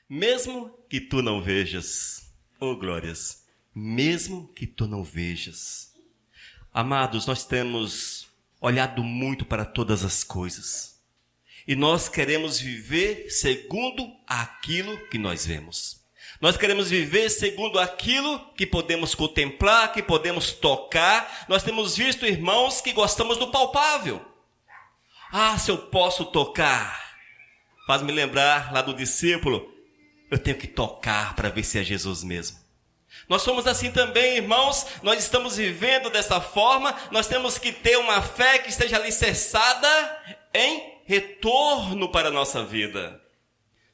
Mesmo que tu não vejas, oh glórias, mesmo que tu não vejas. Amados, nós temos olhado muito para todas as coisas. E nós queremos viver segundo aquilo que nós vemos. Nós queremos viver segundo aquilo que podemos contemplar, que podemos tocar. Nós temos visto irmãos que gostamos do palpável. Ah, se eu posso tocar. Faz-me lembrar lá do discípulo. Eu tenho que tocar para ver se é Jesus mesmo. Nós somos assim também, irmãos. Nós estamos vivendo dessa forma. Nós temos que ter uma fé que esteja alicerçada em retorno para a nossa vida.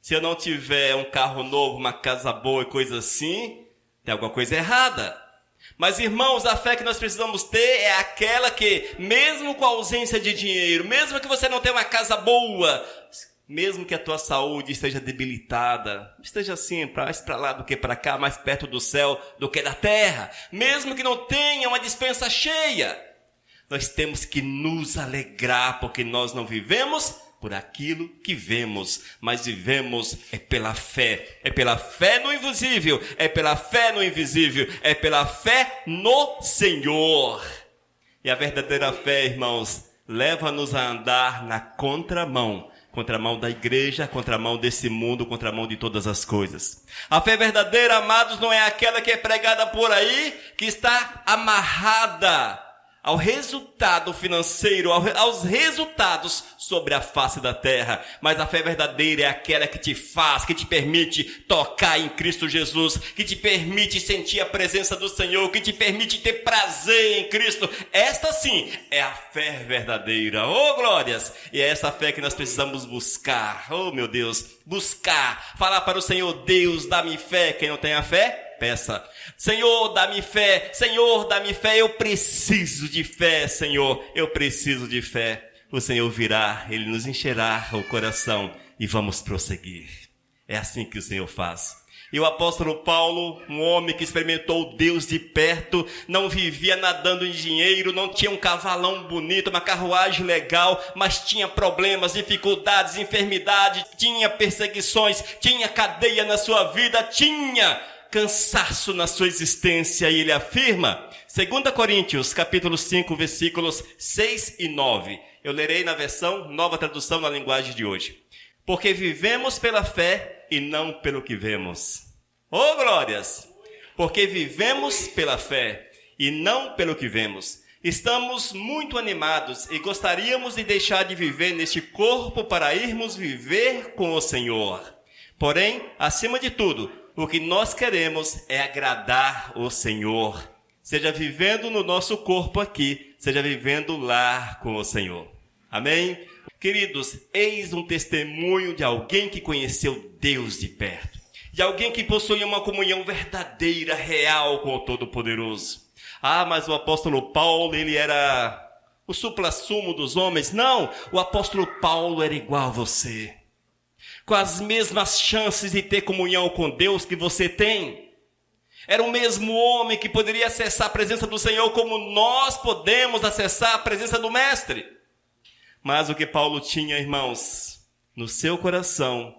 Se eu não tiver um carro novo, uma casa boa e coisa assim, tem alguma coisa errada. Mas, irmãos, a fé que nós precisamos ter é aquela que, mesmo com a ausência de dinheiro, mesmo que você não tenha uma casa boa, mesmo que a tua saúde esteja debilitada, esteja assim, mais para lá do que para cá, mais perto do céu do que da terra, mesmo que não tenha uma despensa cheia, nós temos que nos alegrar, porque nós não vivemos por aquilo que vemos, mas vivemos pela fé. É pela fé no invisível, é pela fé no invisível, é pela fé no Senhor. E a verdadeira fé, irmãos, leva-nos a andar na contramão da igreja, contramão desse mundo, contramão de todas as coisas. A fé verdadeira, amados, não é aquela que é pregada por aí, que está amarrada ao resultado financeiro, aos resultados sobre a face da terra. Mas a fé verdadeira é aquela que te faz, que te permite tocar em Cristo Jesus, que te permite sentir a presença do Senhor, que te permite ter prazer em Cristo. Esta sim é a fé verdadeira. Oh, glórias! E é essa fé que nós precisamos buscar. Oh, meu Deus! Buscar. Falar para o Senhor: Deus, dá-me fé. Quem não tem a fé, peça. Senhor, dá-me fé. Senhor, dá-me fé. Eu preciso de fé, Senhor. Eu preciso de fé. O Senhor virá, Ele nos encherá o coração e vamos prosseguir. É assim que o Senhor faz. E o apóstolo Paulo, um homem que experimentou Deus de perto, não vivia nadando em dinheiro, não tinha um cavalão bonito, uma carruagem legal, mas tinha problemas, dificuldades, enfermidades, tinha perseguições, tinha cadeia na sua vida, tinha cansaço na sua existência. E ele afirma, 2 Coríntios, capítulo 5, versículos 6 e 9. Eu lerei na versão Nova Tradução na linguagem de hoje. Porque vivemos pela fé e não pelo que vemos. Oh, glórias! Porque vivemos pela fé e não pelo que vemos. Estamos muito animados e gostaríamos de deixar de viver neste corpo para irmos viver com o Senhor. Porém, acima de tudo, o que nós queremos é agradar o Senhor. Seja vivendo no nosso corpo aqui, seja vivendo lá com o Senhor. Amém? Queridos, eis um testemunho de alguém que conheceu Deus de perto. De alguém que possuía uma comunhão verdadeira, real com o Todo-Poderoso. Ah, mas o apóstolo Paulo, ele era o supra-sumo dos homens. Não, o apóstolo Paulo era igual a você. Com as mesmas chances de ter comunhão com Deus que você tem. Era o mesmo homem que poderia acessar a presença do Senhor como nós podemos acessar a presença do Mestre. Mas o que Paulo tinha, irmãos, no seu coração,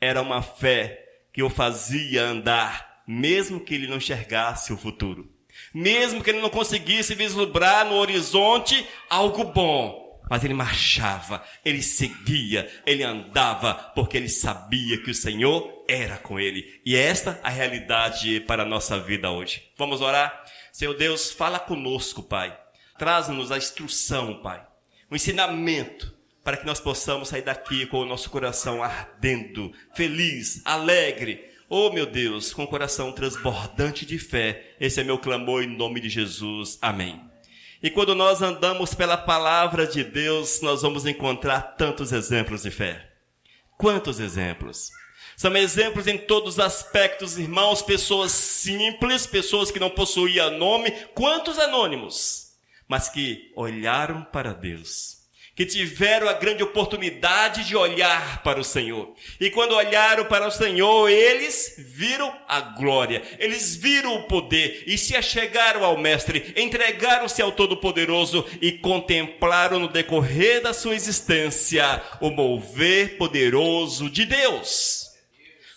era uma fé que o fazia andar, mesmo que ele não enxergasse o futuro. Mesmo que ele não conseguisse vislumbrar no horizonte algo bom. Mas ele marchava, ele seguia, ele andava, porque ele sabia que o Senhor era com ele. E esta é a realidade para a nossa vida hoje. Vamos orar? Senhor Deus, fala conosco, Pai. Traz-nos a instrução, Pai. O ensinamento, para que nós possamos sair daqui com o nosso coração ardendo, feliz, alegre. Oh, meu Deus, com o coração transbordante de fé. Esse é meu clamor em nome de Jesus. Amém. E quando nós andamos pela palavra de Deus, nós vamos encontrar tantos exemplos de fé. Quantos exemplos? São exemplos em todos os aspectos, irmãos, pessoas simples, pessoas que não possuíam nome, quantos anônimos, mas que olharam para Deus. Que tiveram a grande oportunidade de olhar para o Senhor. E quando olharam para o Senhor, eles viram a glória, eles viram o poder e se achegaram ao Mestre, entregaram-se ao Todo-Poderoso e contemplaram no decorrer da sua existência o mover poderoso de Deus.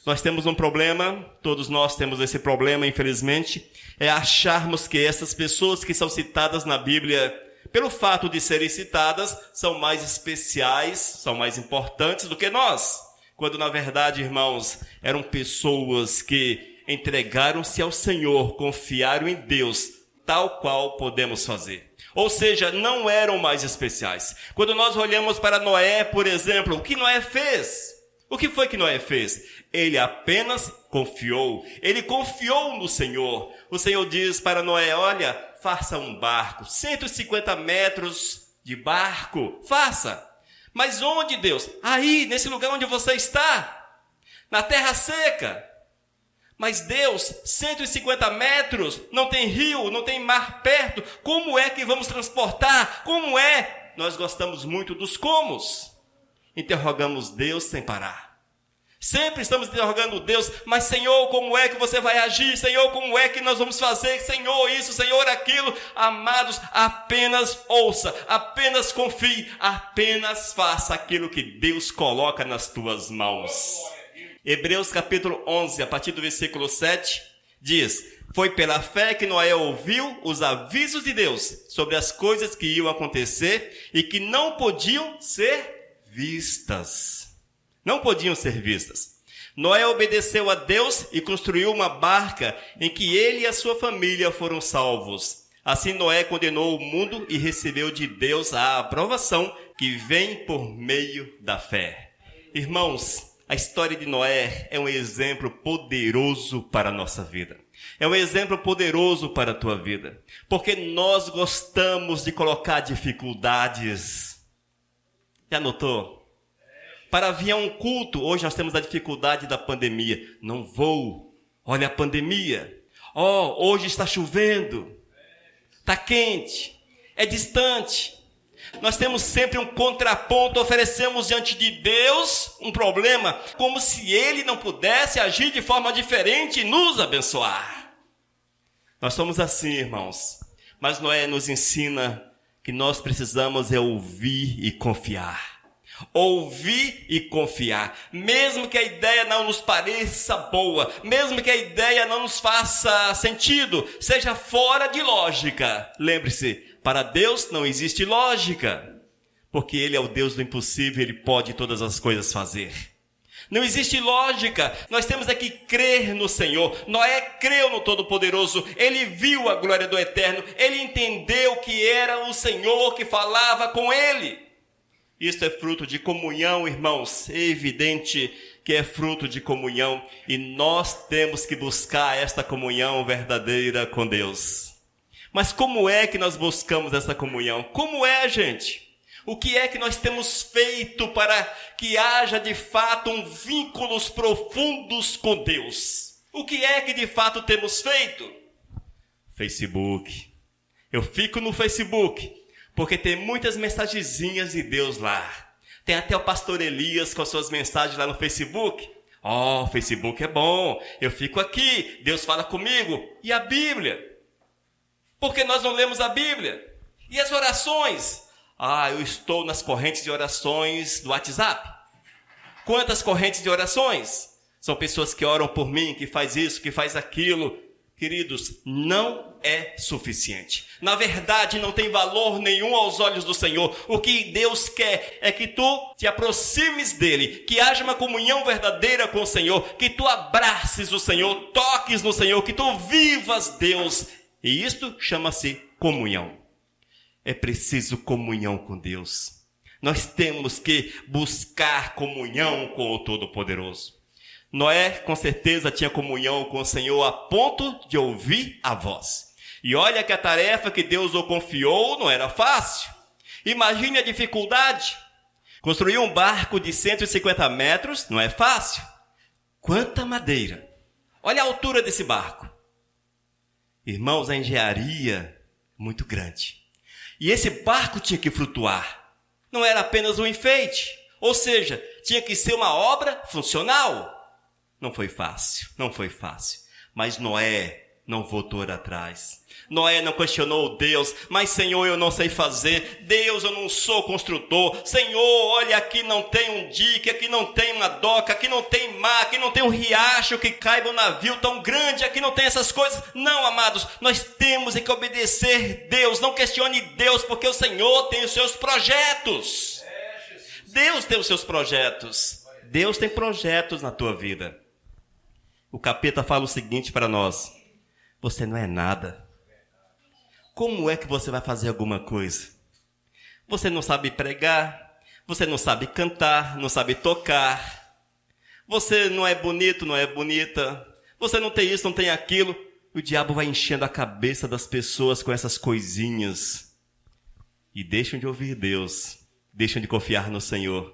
Nós temos um problema, todos nós temos esse problema, infelizmente, é acharmos que essas pessoas que são citadas na Bíblia, pelo fato de serem citadas, são mais especiais, são mais importantes do que nós. Quando, na verdade, irmãos, eram pessoas que entregaram-se ao Senhor, confiaram em Deus, tal qual podemos fazer. Ou seja, não eram mais especiais. Quando nós olhamos para Noé, por exemplo, o que Noé fez? O que foi que Noé fez? Ele apenas confiou. Ele confiou no Senhor. O Senhor diz para Noé, olha, faça um barco, 150 metros de barco, faça. Mas onde, Deus? Aí, nesse lugar onde você está, na terra seca. Mas Deus, 150 metros, não tem rio, não tem mar perto. Como é que vamos transportar? Como é? Nós gostamos muito dos comos. Interrogamos Deus sem parar. Sempre estamos interrogando Deus, mas Senhor, como é que você vai agir? Senhor, como é que nós vamos fazer? Senhor, isso, Senhor, aquilo. Amados, apenas ouça, apenas confie, apenas faça aquilo que Deus coloca nas tuas mãos. Hebreus capítulo 11, a partir do versículo 7, diz: foi pela fé que Noé ouviu os avisos de Deus sobre as coisas que iam acontecer e que não podiam ser vistas. Não podiam ser vistas. Noé obedeceu a Deus e construiu uma barca em que ele e a sua família foram salvos. Assim Noé condenou o mundo e recebeu de Deus a aprovação que vem por meio da fé. Irmãos, a história de Noé é um exemplo poderoso para a nossa vida. É um exemplo poderoso para a tua vida. Porque nós gostamos de colocar dificuldades. Já notou? Para vir a um culto, hoje nós temos a dificuldade da pandemia. Não vou. Olha a pandemia. Hoje está chovendo. Está quente. É distante. Nós temos sempre um contraponto, oferecemos diante de Deus um problema, como se Ele não pudesse agir de forma diferente e nos abençoar. Nós somos assim, irmãos. Mas Noé nos ensina que nós precisamos ouvir e confiar. Ouvir e confiar, mesmo que a ideia não nos pareça boa, mesmo que a ideia não nos faça sentido, seja fora de lógica. Lembre-se, para Deus não existe lógica, porque Ele é o Deus do impossível, Ele pode todas as coisas fazer. Não existe lógica, nós temos aqui crer no Senhor. Noé creu no Todo-Poderoso, ele viu a glória do Eterno, ele entendeu que era o Senhor que falava com ele. Isto é fruto de comunhão, irmãos. É evidente que é fruto de comunhão e nós temos que buscar esta comunhão verdadeira com Deus. Mas como é que nós buscamos essa comunhão? Como é, gente? O que é que nós temos feito para que haja de fato vínculos profundos com Deus? O que é que de fato temos feito? Facebook. Eu fico no Facebook. Porque tem muitas mensagenzinhas de Deus lá. Tem até o pastor Elias com as suas mensagens lá no Facebook. O Facebook é bom. Eu fico aqui. Deus fala comigo. E a Bíblia? Por que nós não lemos a Bíblia? E as orações? Eu estou nas correntes de orações do WhatsApp. Quantas correntes de orações? São pessoas que oram por mim, que faz isso, que faz aquilo. Queridos, não é suficiente. Na verdade, não tem valor nenhum aos olhos do Senhor. O que Deus quer é que tu te aproximes dEle, que haja uma comunhão verdadeira com o Senhor, que tu abraces o Senhor, toques no Senhor, que tu vivas Deus. E isto chama-se comunhão. É preciso comunhão com Deus. Nós temos que buscar comunhão com o Todo-Poderoso. Noé, com certeza, tinha comunhão com o Senhor a ponto de ouvir a voz. E olha que a tarefa que Deus o confiou não era fácil. Imagine a dificuldade. Construir um barco de 150 metros não é fácil. Quanta madeira. Olha a altura desse barco. Irmãos, a engenharia muito grande. E esse barco tinha que flutuar. Não era apenas um enfeite. Ou seja, tinha que ser uma obra funcional. Não foi fácil, não foi fácil. Mas Noé não voltou atrás. Noé não questionou Deus, mas Senhor, eu não sei fazer. Deus, eu não sou construtor. Senhor, olha, aqui não tem um dique, aqui não tem uma doca, aqui não tem mar, aqui não tem um riacho que caiba um navio tão grande, aqui não tem essas coisas. Não, amados, nós temos que obedecer Deus. Não questione Deus, porque o Senhor tem os seus projetos. Deus tem os seus projetos. Deus tem projetos na tua vida. O capeta fala o seguinte para nós: você não é nada. Como é que você vai fazer alguma coisa? Você não sabe pregar, você não sabe cantar, não sabe tocar. Você não é bonito, não é bonita. Você não tem isso, não tem aquilo. O diabo vai enchendo a cabeça das pessoas com essas coisinhas. E deixam de ouvir Deus, deixam de confiar no Senhor,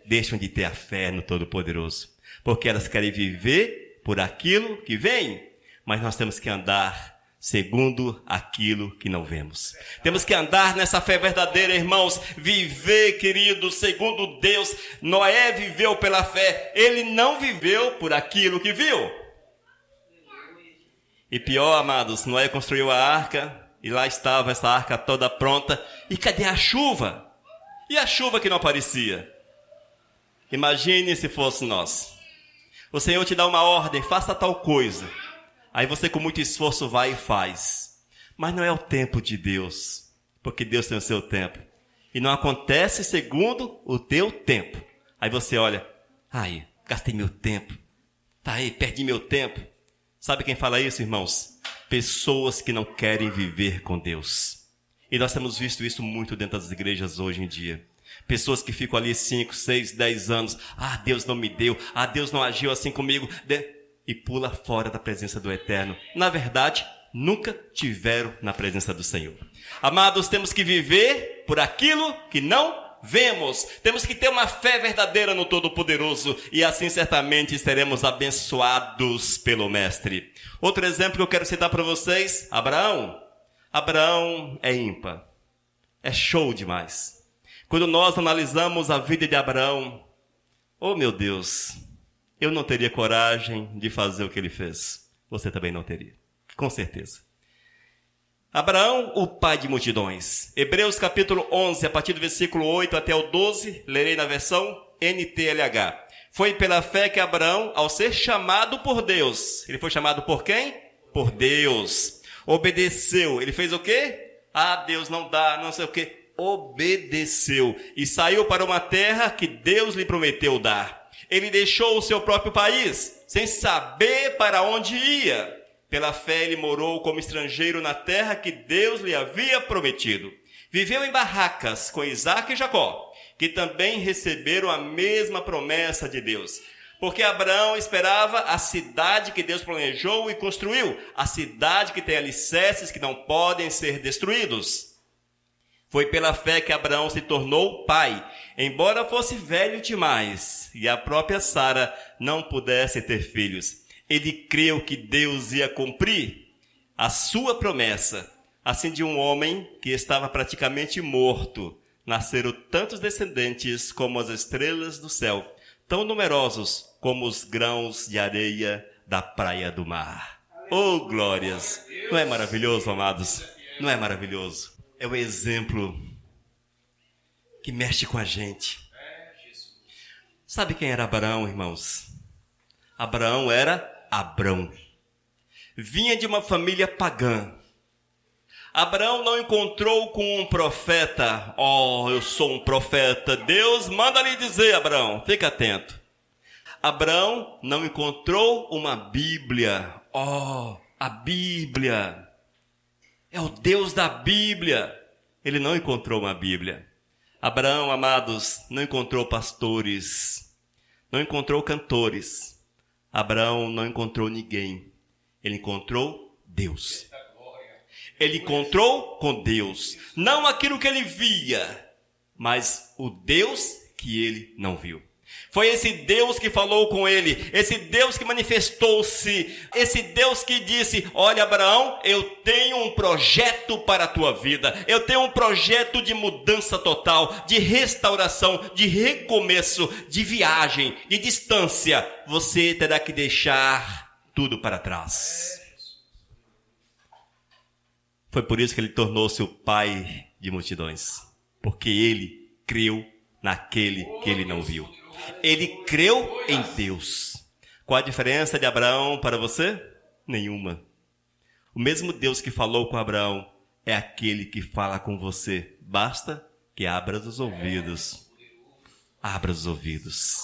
deixam de ter a fé no Todo-Poderoso. Porque elas querem viver por aquilo que vem, mas nós temos que andar segundo aquilo que não vemos. Temos que andar nessa fé verdadeira, irmãos. Viver, querido, segundo Deus. Noé viveu pela fé. Ele não viveu por aquilo que viu. E pior, amados, Noé construiu a arca. E lá estava essa arca toda pronta. E cadê a chuva? E a chuva que não aparecia? Imagine se fosse nós. O Senhor te dá uma ordem, faça tal coisa. Aí você com muito esforço vai e faz. Mas não é o tempo de Deus. Porque Deus tem o seu tempo. E não acontece segundo o teu tempo. Aí você olha, ai, gastei meu tempo. Tá aí, perdi meu tempo. Sabe quem fala isso, irmãos? Pessoas que não querem viver com Deus. E nós temos visto isso muito dentro das igrejas hoje em dia. Pessoas que ficam ali 5, 6, 10 anos. Ah, Deus não me deu. Ah, Deus não agiu assim comigo. E pula fora da presença do Eterno. Na verdade, nunca tiveram na presença do Senhor. Amados, temos que viver por aquilo que não vemos. Temos que ter uma fé verdadeira no Todo-Poderoso. E assim certamente seremos abençoados pelo Mestre. Outro exemplo que eu quero citar para vocês, Abraão. Abraão é ímpar. É show demais. Quando nós analisamos a vida de Abraão, oh meu Deus, eu não teria coragem de fazer o que ele fez. Você também não teria, com certeza. Abraão, o pai de multidões. Hebreus capítulo 11, a partir do versículo 8 até o 12, lerei na versão NTLH. Foi pela fé que Abraão, ao ser chamado por Deus, ele foi chamado por quem? Por Deus. Obedeceu. Ele fez o quê? Ah, Deus não dá, não sei o quê. Obedeceu e saiu para uma terra que Deus lhe prometeu dar. Ele deixou o seu próprio país, sem saber para onde ia. Pela fé ele morou como estrangeiro na terra que Deus lhe havia prometido. Viveu em barracas com Isaque e Jacó, que também receberam a mesma promessa de Deus. Porque Abraão esperava a cidade que Deus planejou e construiu, a cidade que tem alicerces que não podem ser destruídos. Foi pela fé que Abraão se tornou pai, embora fosse velho demais e a própria Sara não pudesse ter filhos. Ele creu que Deus ia cumprir a sua promessa. Assim, de um homem que estava praticamente morto, nasceram tantos descendentes como as estrelas do céu, tão numerosos como os grãos de areia da praia do mar. Oh, glórias! Não é maravilhoso, amados? Não é maravilhoso? É o exemplo que mexe com a gente. Sabe quem era Abraão, irmãos? Abraão era Abrão. Vinha de uma família pagã. Abraão não encontrou com um profeta. Oh, eu sou um profeta. Deus manda lhe dizer, Abraão, fica atento. Abraão não encontrou uma Bíblia. Oh, a Bíblia. É o Deus da Bíblia. Ele não encontrou uma Bíblia. Abraão, amados, não encontrou pastores. Não encontrou cantores. Abraão não encontrou ninguém. Ele encontrou Deus. Ele encontrou com Deus. Não aquilo que ele via, mas o Deus que ele não viu. Foi esse Deus que falou com ele, esse Deus que manifestou-se, esse Deus que disse, olha Abraão, eu tenho um projeto para a tua vida, eu tenho um projeto de mudança total, de restauração, de recomeço, de viagem, de distância. Você terá que deixar tudo para trás. Foi por isso que ele tornou-se o pai de multidões. Porque ele creu naquele que ele não viu. Ele creu em Deus. Qual a diferença de Abraão para você? Nenhuma. O mesmo Deus que falou com Abraão é aquele que fala com você. Basta que abra os ouvidos. Abra os ouvidos.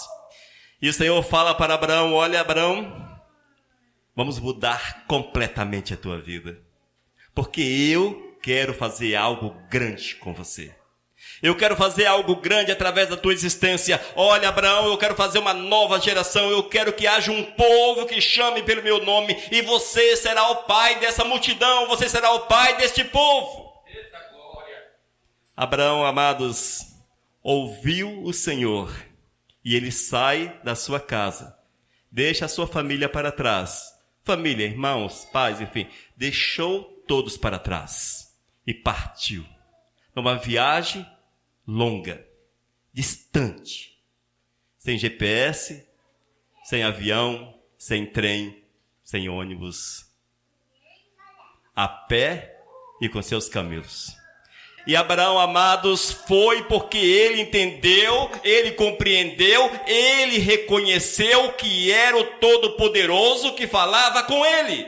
E o Senhor fala para Abraão: olha, Abraão, vamos mudar completamente a tua vida. Porque eu quero fazer algo grande com você. Eu quero fazer algo grande através da tua existência. Olha, Abraão, eu quero fazer uma nova geração. Eu quero que haja um povo que chame pelo meu nome. E você será o pai dessa multidão. Você será o pai deste povo. Abraão, amados, ouviu o Senhor. E ele sai da sua casa. Deixa a sua família para trás. Família, irmãos, pais, enfim. Deixou todos para trás. E partiu. Numa viagem longa, distante, sem GPS, sem avião, sem trem, sem ônibus, a pé e com seus camelos. E Abraão, amados, foi porque ele entendeu, ele compreendeu, ele reconheceu que era o Todo-Poderoso que falava com ele.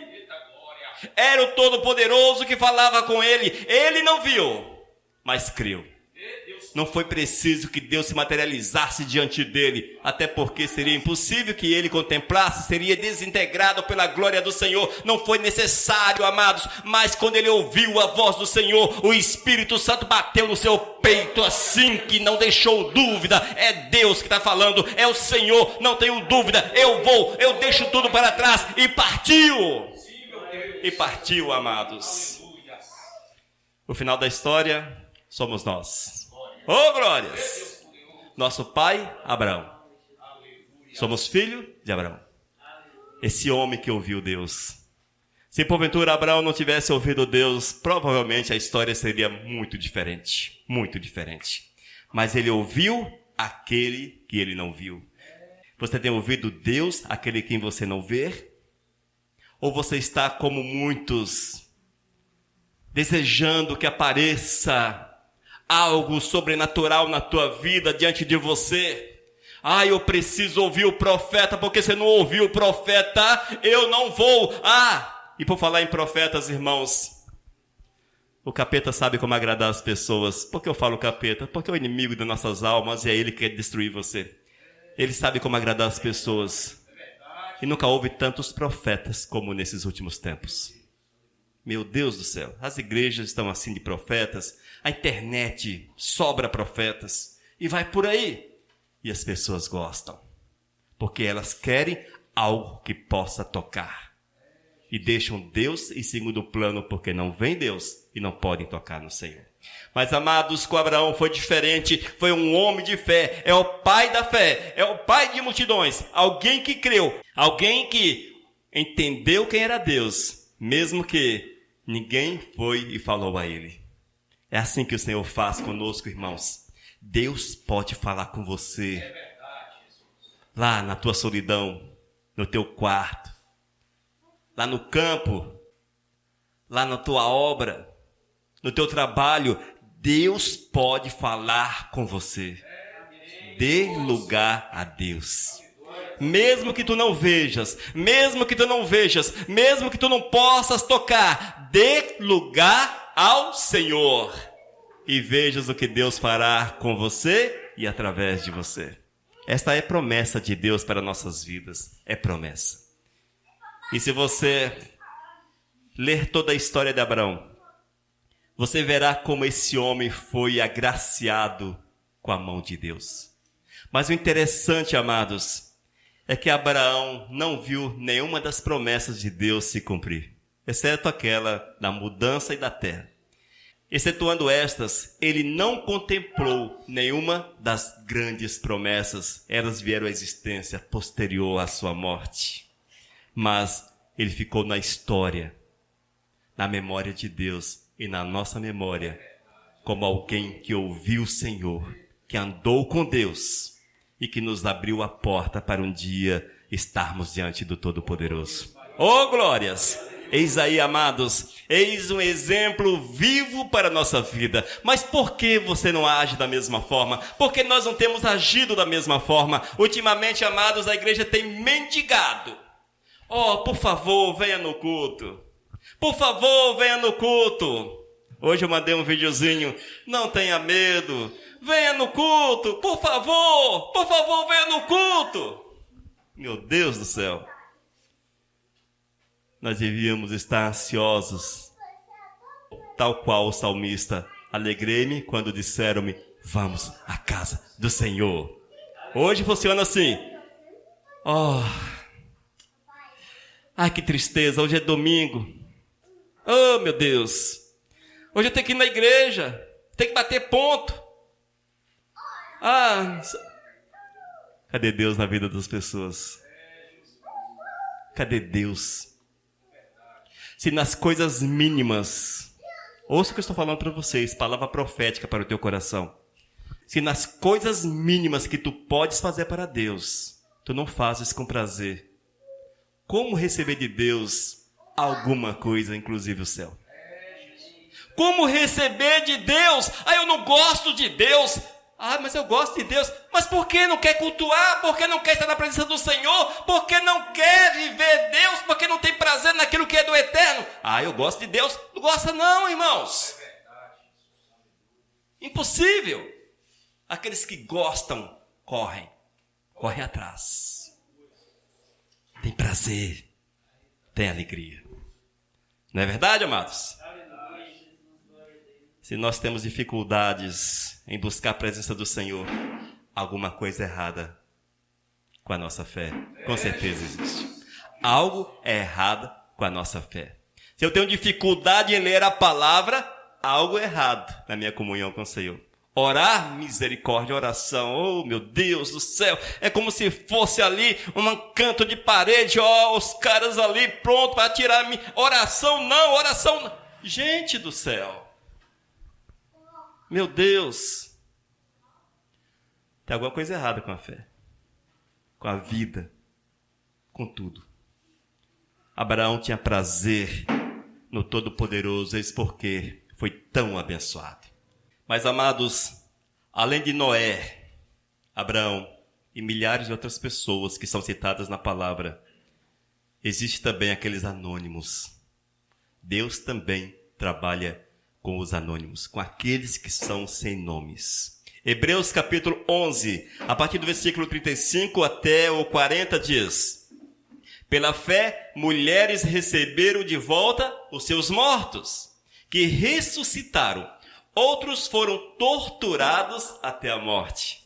Era o Todo-Poderoso que falava com ele. Ele não viu, mas creu. Não foi preciso que Deus se materializasse diante dele, até porque seria impossível que ele contemplasse, seria desintegrado pela glória do Senhor. Não foi necessário, amados, mas quando ele ouviu a voz do Senhor, o Espírito Santo bateu no seu peito assim que não deixou dúvida. É Deus que está falando, é o Senhor, não tenho dúvida. Eu deixo tudo para trás. E partiu. E partiu, amados. O final da história somos nós. Oh, glórias! Nosso pai, Abraão. Somos filho de Abraão. Esse homem que ouviu Deus. Se porventura Abraão não tivesse ouvido Deus, provavelmente a história seria muito diferente. Muito diferente. Mas ele ouviu aquele que ele não viu. Você tem ouvido Deus, aquele quem você não vê? Ou você está como muitos, desejando que apareça algo sobrenatural na tua vida diante de você? Eu preciso ouvir o profeta, porque se não ouvir o profeta, eu não vou. E por falar em profetas, irmãos, o capeta sabe como agradar as pessoas. Por que eu falo capeta? Porque é o inimigo das nossas almas e é ele que quer destruir você. Ele sabe como agradar as pessoas. E nunca houve tantos profetas como nesses últimos tempos. Meu Deus do céu, as igrejas estão assim de profetas, a internet sobra profetas, e vai por aí. E as pessoas gostam, porque elas querem algo que possa tocar. E deixam Deus em segundo plano, porque não vem Deus e não podem tocar no Senhor. Mas, amados, com Abraão foi diferente, foi um homem de fé, é o pai da fé, é o pai de multidões, alguém que creu, alguém que entendeu quem era Deus, mesmo que ninguém foi e falou a ele. É assim que o Senhor faz conosco, irmãos. Deus pode falar com você. Lá na tua solidão, no teu quarto, lá no campo, lá na tua obra, no teu trabalho. Deus pode falar com você. Dê lugar a Deus. Mesmo que tu não vejas, mesmo que tu não vejas, mesmo que tu não possas tocar, dê lugar ao Senhor e vejas o que Deus fará com você e através de você. Esta é promessa de Deus para nossas vidas, é promessa. E se você ler toda a história de Abraão, você verá como esse homem foi agraciado com a mão de Deus. Mas o interessante, amados, é que Abraão não viu nenhuma das promessas de Deus se cumprir, exceto aquela da mudança e da terra. Excetuando estas, ele não contemplou nenhuma das grandes promessas. Elas vieram à existência posterior à sua morte. Mas ele ficou na história, na memória de Deus e na nossa memória, como alguém que ouviu o Senhor, que andou com Deus e que nos abriu a porta para um dia estarmos diante do Todo-Poderoso. Oh, glórias! Eis aí, amados, eis um exemplo vivo para a nossa vida. Mas por que você não age da mesma forma? Por que nós não temos agido da mesma forma? Ultimamente, amados, a igreja tem mendigado. Oh, por favor, venha no culto. Por favor, venha no culto. Hoje eu mandei um videozinho. Não tenha medo. Venha no culto. Por favor, venha no culto. Meu Deus do céu. Nós devíamos estar ansiosos, tal qual o salmista. Alegrei-me quando disseram-me, vamos à casa do Senhor. Hoje funciona assim. Oh, ai que tristeza, hoje é domingo. Oh meu Deus, hoje eu tenho que ir na igreja, tenho que bater ponto. Cadê Deus na vida das pessoas? Cadê Deus? Se nas coisas mínimas, ouça o que eu estou falando para vocês, palavra profética para o teu coração. Se nas coisas mínimas que tu podes fazer para Deus, tu não fazes com prazer, como receber de Deus alguma coisa, inclusive o céu? Como receber de Deus? Eu não gosto de Deus. Mas eu gosto de Deus. Mas por que não quer cultuar? Por que não quer estar na presença do Senhor? Por que não quer viver Deus? Por que não tem prazer naquilo que é do eterno? Eu gosto de Deus. Não gosta não, irmãos. Impossível. Aqueles que gostam, correm atrás. Tem prazer, tem alegria. Não é verdade, amados? Se nós temos dificuldades em buscar a presença do Senhor, alguma coisa errada com a nossa fé, com certeza existe. Algo é errado com a nossa fé. Se eu tenho dificuldade em ler a palavra, algo é errado na minha comunhão com o Senhor. Orar, misericórdia, oração, oh meu Deus do céu, é como se fosse ali um canto de parede, os caras ali pronto para tirar minha oração não. Gente do céu. Meu Deus, tem alguma coisa errada com a fé, com a vida, com tudo. Abraão tinha prazer no Todo-Poderoso, eis porque foi tão abençoado. Mas, amados, além de Noé, Abraão e milhares de outras pessoas que são citadas na palavra, existe também aqueles anônimos. Deus também trabalha com os anônimos, com aqueles que são sem nomes. Hebreus capítulo 11, a partir do versículo 35 até o 40 diz: pela fé, mulheres receberam de volta os seus mortos, que ressuscitaram. Outros foram torturados até a morte.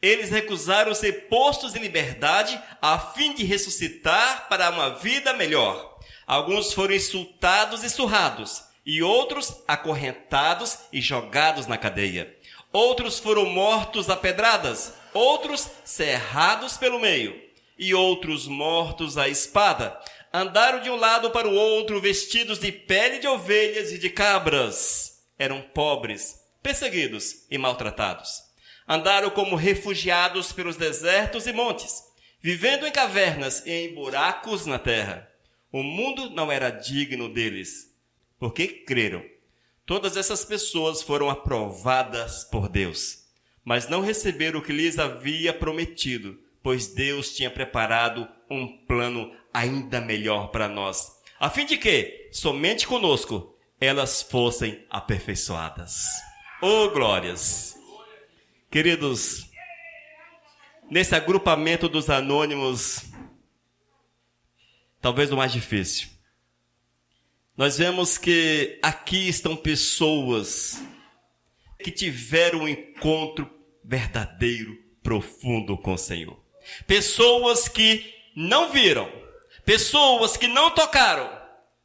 Eles recusaram ser postos em liberdade a fim de ressuscitar para uma vida melhor. Alguns foram insultados e surrados, e outros acorrentados e jogados na cadeia. Outros foram mortos a pedradas, outros cerrados pelo meio, e outros mortos à espada. Andaram de um lado para o outro vestidos de pele de ovelhas e de cabras. Eram pobres, perseguidos e maltratados. Andaram como refugiados pelos desertos e montes, vivendo em cavernas e em buracos na terra. O mundo não era digno deles, porque creram. Todas essas pessoas foram aprovadas por Deus, mas não receberam o que lhes havia prometido, pois Deus tinha preparado um plano ainda melhor para nós, a fim de que, somente conosco, elas fossem aperfeiçoadas. Oh, glórias! Queridos, nesse agrupamento dos anônimos, talvez o mais difícil, nós vemos que aqui estão pessoas que tiveram um encontro verdadeiro, profundo com o Senhor. Pessoas que não viram, pessoas que não tocaram,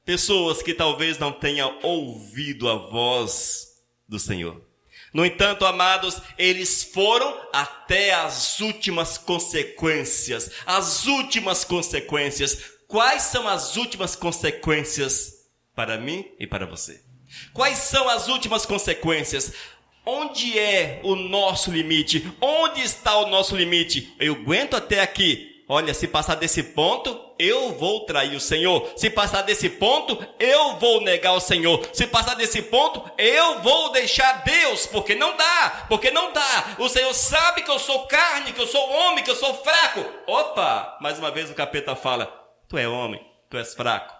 pessoas que talvez não tenham ouvido a voz do Senhor. No entanto, amados, eles foram até as últimas consequências. As últimas consequências. Quais são as últimas consequências para mim e para você? Quais são as últimas consequências? Onde é o nosso limite? Onde está o nosso limite? Eu aguento até aqui. Olha, se passar desse ponto, eu vou trair o Senhor. Se passar desse ponto, eu vou negar o Senhor. Se passar desse ponto, eu vou deixar Deus, porque não dá. O Senhor sabe que eu sou carne, que eu sou homem, que eu sou fraco. Opa, mais uma vez o capeta fala, tu é homem, tu és fraco,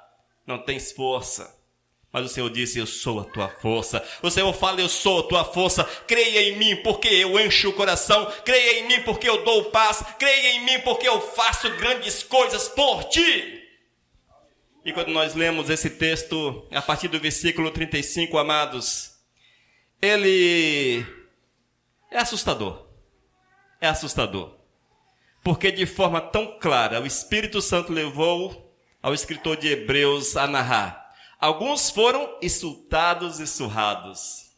não tens força. Mas o Senhor disse, eu sou a tua força. O Senhor fala, eu sou a tua força. Creia em mim porque eu encho o coração. Creia em mim porque eu dou paz. Creia em mim porque eu faço grandes coisas por ti. E quando nós lemos esse texto, a partir do versículo 35, amados, ele é assustador. É assustador. Porque de forma tão clara, o Espírito Santo levou ao escritor de Hebreus a narrar. Alguns foram insultados e surrados.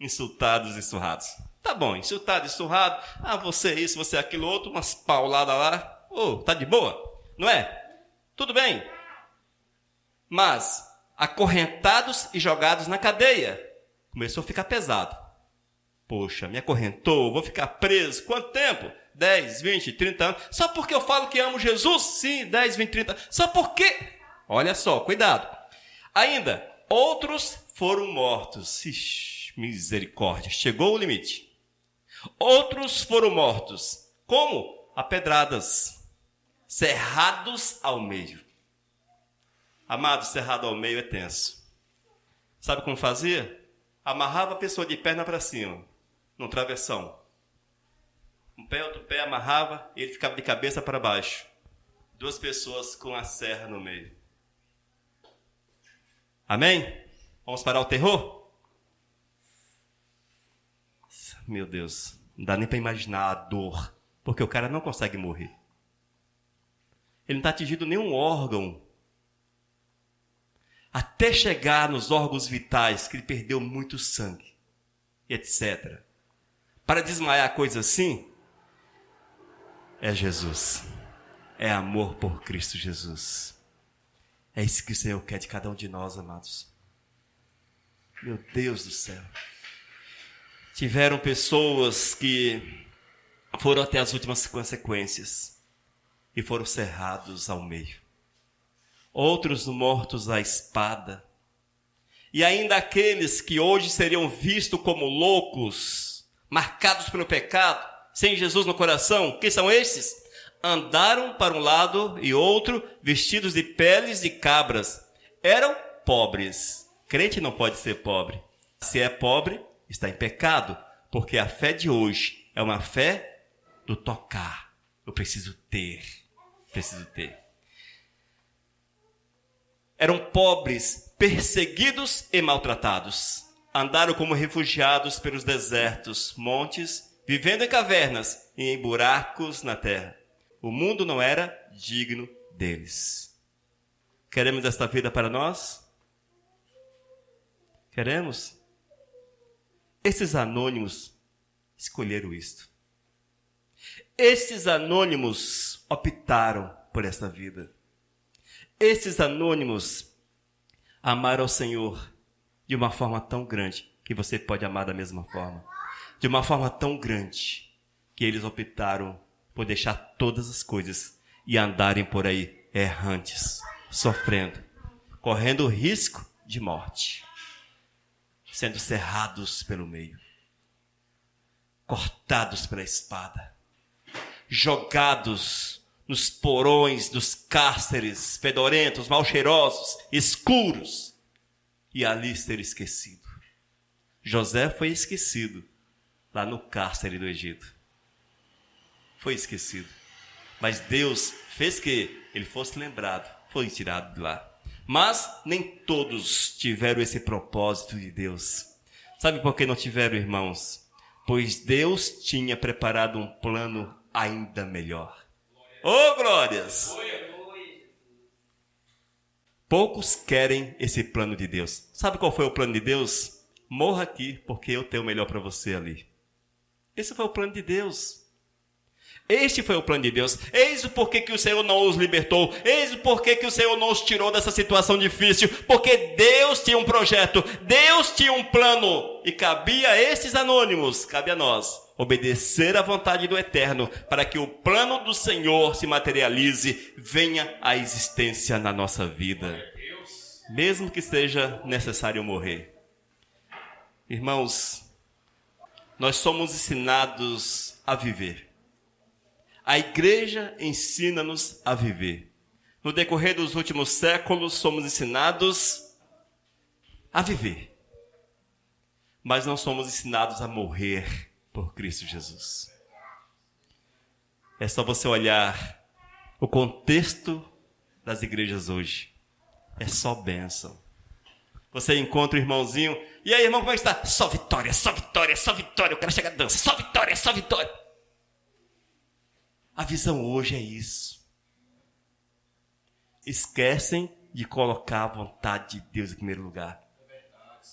Insultados e surrados. Tá bom, insultado e surrado. Ah, você é isso, você é aquilo outro. Umas pauladas lá. Oh, tá de boa? Não é? Tudo bem. Mas, acorrentados e jogados na cadeia. Começou a ficar pesado. Poxa, me acorrentou, vou ficar preso. Quanto tempo? 10, 20, 30 anos. Só porque eu falo que amo Jesus? Sim, 10, 20, 30. Só porque... Olha só, cuidado. Ainda, outros foram mortos. Ixi, misericórdia, chegou o limite. Outros foram mortos. Como? A pedradas. Cerrados ao meio. Amado, cerrado ao meio é tenso. Sabe como fazia? Amarrava a pessoa de perna para cima, num travessão. Um pé, outro pé, amarrava e ele ficava de cabeça para baixo. 2 pessoas com a serra no meio. Amém? Vamos parar o terror? Meu Deus, não dá nem para imaginar a dor, porque o cara não consegue morrer. Ele não está atingindo nenhum órgão. Até chegar nos órgãos vitais, que ele perdeu muito sangue, etc. Para desmaiar coisa assim, é Jesus. É amor por Cristo Jesus. É isso que o Senhor quer de cada um de nós, amados. Meu Deus do céu. Tiveram pessoas que foram até as últimas consequências e foram cerrados ao meio. Outros mortos à espada. E ainda aqueles que hoje seriam vistos como loucos, marcados pelo pecado, sem Jesus no coração, quem são esses? Andaram para um lado e outro, vestidos de peles de cabras. Eram pobres. Crente não pode ser pobre. Se é pobre, está em pecado, porque a fé de hoje é uma fé do tocar. Eu preciso ter. Eram pobres, perseguidos e maltratados. Andaram como refugiados pelos desertos, montes, vivendo em cavernas e em buracos na terra. O mundo não era digno deles. Queremos esta vida para nós? Queremos? Esses anônimos escolheram isto. Esses anônimos optaram por esta vida. Esses anônimos amaram ao Senhor de uma forma tão grande que você pode amar da mesma forma. De uma forma tão grande que eles optaram por deixar todas as coisas e andarem por aí errantes, sofrendo, correndo o risco de morte, sendo cerrados pelo meio, cortados pela espada, jogados nos porões dos cárceres fedorentos, mal cheirosos, escuros, e ali ser esquecido. José foi esquecido lá no cárcere do Egito. Foi esquecido. Mas Deus fez que ele fosse lembrado, foi tirado de lá. Mas nem todos tiveram esse propósito de Deus. Sabe por que não tiveram, irmãos? Pois Deus tinha preparado um plano ainda melhor. Oh, glórias! Poucos querem esse plano de Deus. Sabe qual foi o plano de Deus? Morra aqui, porque eu tenho o melhor para você ali. Esse foi o plano de Deus. Este foi o plano de Deus. Eis o porquê que o Senhor não os libertou. Eis o porquê que o Senhor não os tirou dessa situação difícil. Porque Deus tinha um projeto. Deus tinha um plano. E cabia a esses anônimos, cabe a nós, obedecer à vontade do Eterno, para que o plano do Senhor se materialize, venha à existência na nossa vida. Mesmo que seja necessário morrer. Irmãos, nós somos ensinados a viver. A igreja ensina-nos a viver. No decorrer dos últimos séculos, somos ensinados a viver. Mas não somos ensinados a morrer por Cristo Jesus. É só você olhar o contexto das igrejas hoje. É só bênção. Você encontra o irmãozinho. E aí, irmão, como é que está? Só vitória, só vitória, só vitória. O cara chega a dança. Só vitória, só vitória. A visão hoje é isso. Esquecem de colocar a vontade de Deus em primeiro lugar.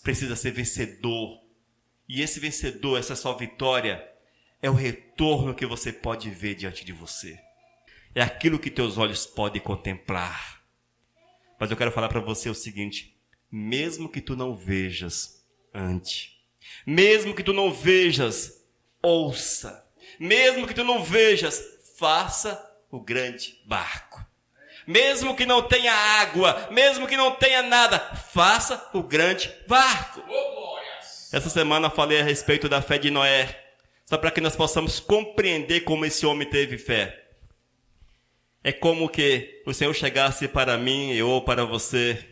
Precisa ser vencedor. E esse vencedor, essa sua vitória, é o retorno que você pode ver diante de você. É aquilo que teus olhos podem contemplar. Mas eu quero falar para você o seguinte: mesmo que tu não vejas, ande. Mesmo que tu não vejas, ouça. Mesmo que tu não vejas, faça o grande barco. Mesmo que não tenha água, mesmo que não tenha nada, faça o grande barco. Essa semana eu falei a respeito da fé de Noé, só para que nós possamos compreender como esse homem teve fé. É como que o Senhor chegasse para mim ou para você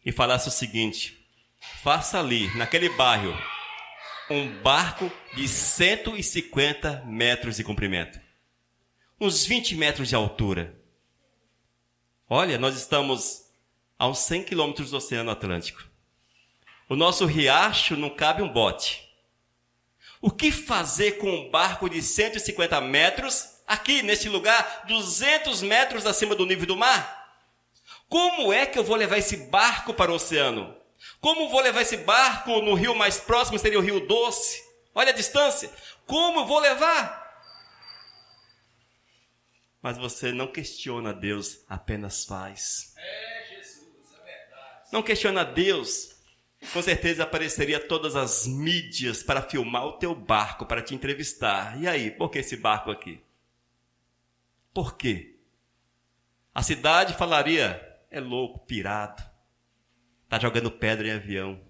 e falasse o seguinte: faça ali, naquele bairro, um barco de 150 metros de comprimento, uns 20 metros de altura. Olha, nós estamos a uns 100 quilômetros do Oceano Atlântico. O nosso riacho não cabe um bote. O que fazer com um barco de 150 metros, aqui neste lugar, 200 metros acima do nível do mar? Como é que eu vou levar esse barco para o oceano? Como vou levar esse barco no rio mais próximo, seria o Rio Doce? Olha a distância. Como eu vou levar? Mas você não questiona Deus, apenas faz. Jesus, é verdade. Não questiona Deus. Com certeza apareceria todas as mídias para filmar o teu barco, para te entrevistar. E aí, por que esse barco aqui? Por quê? A cidade falaria: é louco, pirado. Está jogando pedra em avião.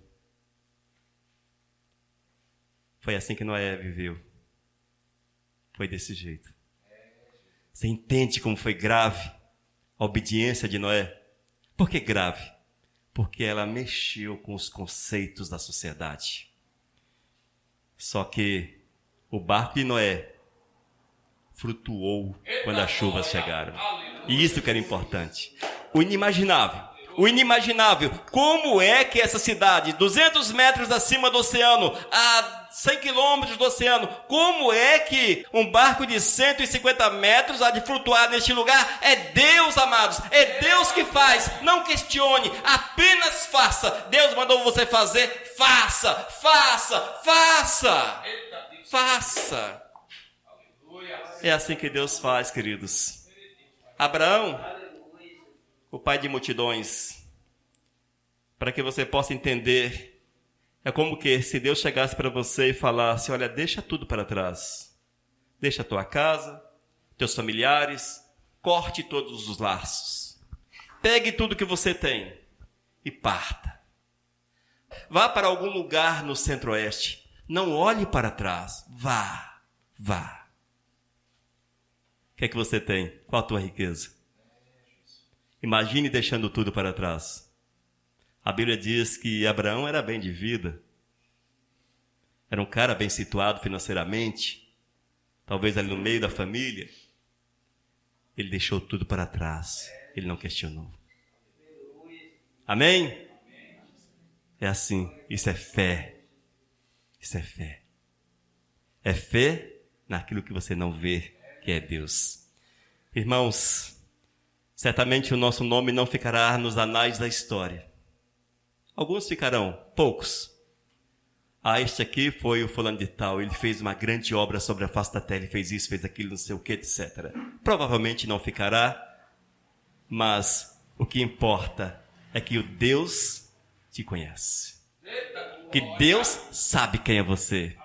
Foi assim que Noé viveu. Foi desse jeito. Você entende como foi grave a obediência de Noé? Por que grave? Porque ela mexeu com os conceitos da sociedade. Só que o barco de Noé flutuou quando as chuvas chegaram. E isso que era importante. O inimaginável. O inimaginável. Como é que essa cidade, 200 metros acima do oceano, a 100 quilômetros do oceano, como é que um barco de 150 metros há de flutuar neste lugar? É Deus, amados. É Deus que faz. Não questione, apenas faça. Deus mandou você fazer, faça, faça, faça. Faça. É assim que Deus faz, queridos. Abraão, o pai de multidões, para que você possa entender, é como que se Deus chegasse para você e falasse: olha, deixa tudo para trás. Deixa a tua casa, teus familiares, corte todos os laços. Pegue tudo que você tem e parta. Vá para algum lugar no centro-oeste. Não olhe para trás. Vá, vá. O que é que você tem? Qual a tua riqueza? Imagine deixando tudo para trás. A Bíblia diz que Abraão era bem de vida. Era um cara bem situado financeiramente. Talvez ali no meio da família. Ele deixou tudo para trás. Ele não questionou. Amém? É assim. Isso é fé. Isso é fé. É fé naquilo que você não vê, que é Deus. Irmãos, certamente o nosso nome não ficará nos anais da história. Alguns ficarão, poucos. Ah, este aqui foi o fulano de tal, ele fez uma grande obra sobre a face da terra, ele fez isso, fez aquilo, não sei o que, etc. Provavelmente não ficará, mas o que importa é que o Deus te conhece. Que Deus sabe quem é você.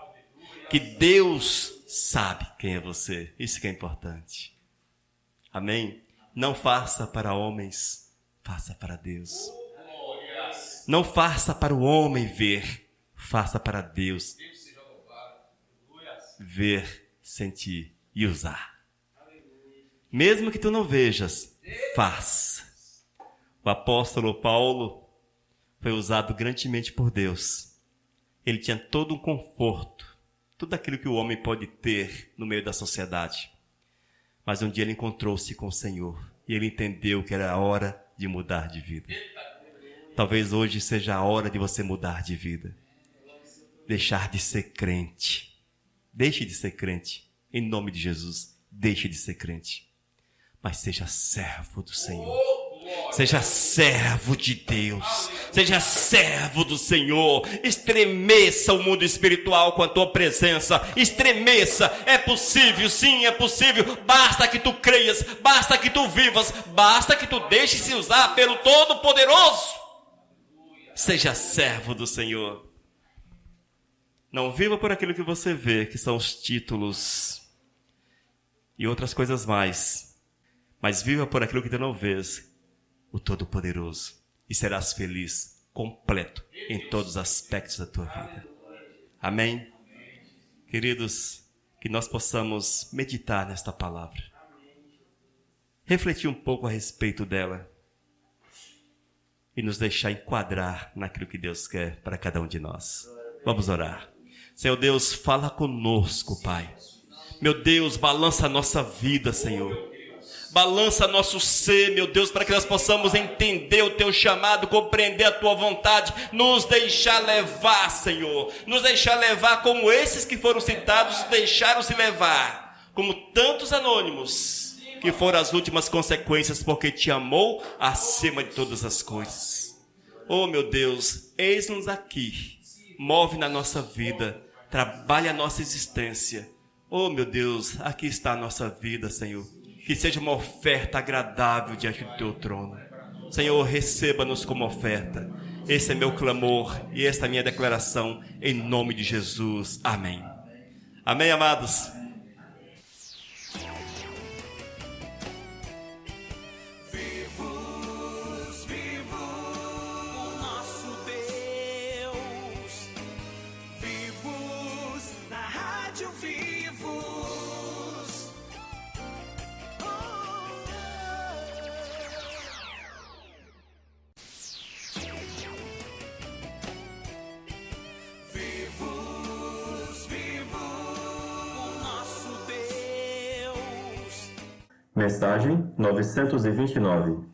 que Deus sabe quem é você. Isso que é importante. Amém? Não faça para homens, faça para Deus. Não faça para o homem ver, faça para Deus ver, sentir e usar. Mesmo que tu não vejas, faça. O apóstolo Paulo foi usado grandemente por Deus. Ele tinha todo um conforto, tudo aquilo que o homem pode ter no meio da sociedade. Mas um dia ele encontrou-se com o Senhor e ele entendeu que era a hora de mudar de vida. Talvez hoje seja a hora de você mudar de vida. Deixar de ser crente. Deixe de ser crente. Em nome de Jesus, deixe de ser crente. Mas seja servo do Senhor. Seja servo de Deus. Seja servo do Senhor. Estremeça o mundo espiritual com a tua presença. Estremeça. É possível, sim, é possível. Basta que tu creias. Basta que tu vivas. Basta que tu deixes se usar pelo Todo-Poderoso. Seja servo do Senhor. Não viva por aquilo que você vê, que são os títulos e outras coisas mais. Mas viva por aquilo que tu não vês, o Todo-Poderoso. E serás feliz, completo, em todos os aspectos da tua vida. Amém? Queridos, que nós possamos meditar nesta palavra. Refletir um pouco a respeito dela. E nos deixar enquadrar naquilo que Deus quer para cada um de nós. Vamos orar. Senhor Deus, fala conosco, Pai. Meu Deus, balança a nossa vida, Senhor. Balança nosso ser, meu Deus, para que nós possamos entender o Teu chamado, compreender a Tua vontade, nos deixar levar, Senhor. Nos deixar levar como esses que foram citados, deixaram-se levar. Como tantos anônimos, que foram as últimas consequências, porque Te amou acima de todas as coisas. Oh, meu Deus, eis-nos aqui. Move na nossa vida, trabalha a nossa existência. Oh, meu Deus, aqui está a nossa vida, Senhor. Que seja uma oferta agradável diante do Teu trono. Senhor, receba-nos como oferta. Esse é meu clamor e esta é a minha declaração em nome de Jesus. Amém. Amém, amados? Mensagem 929.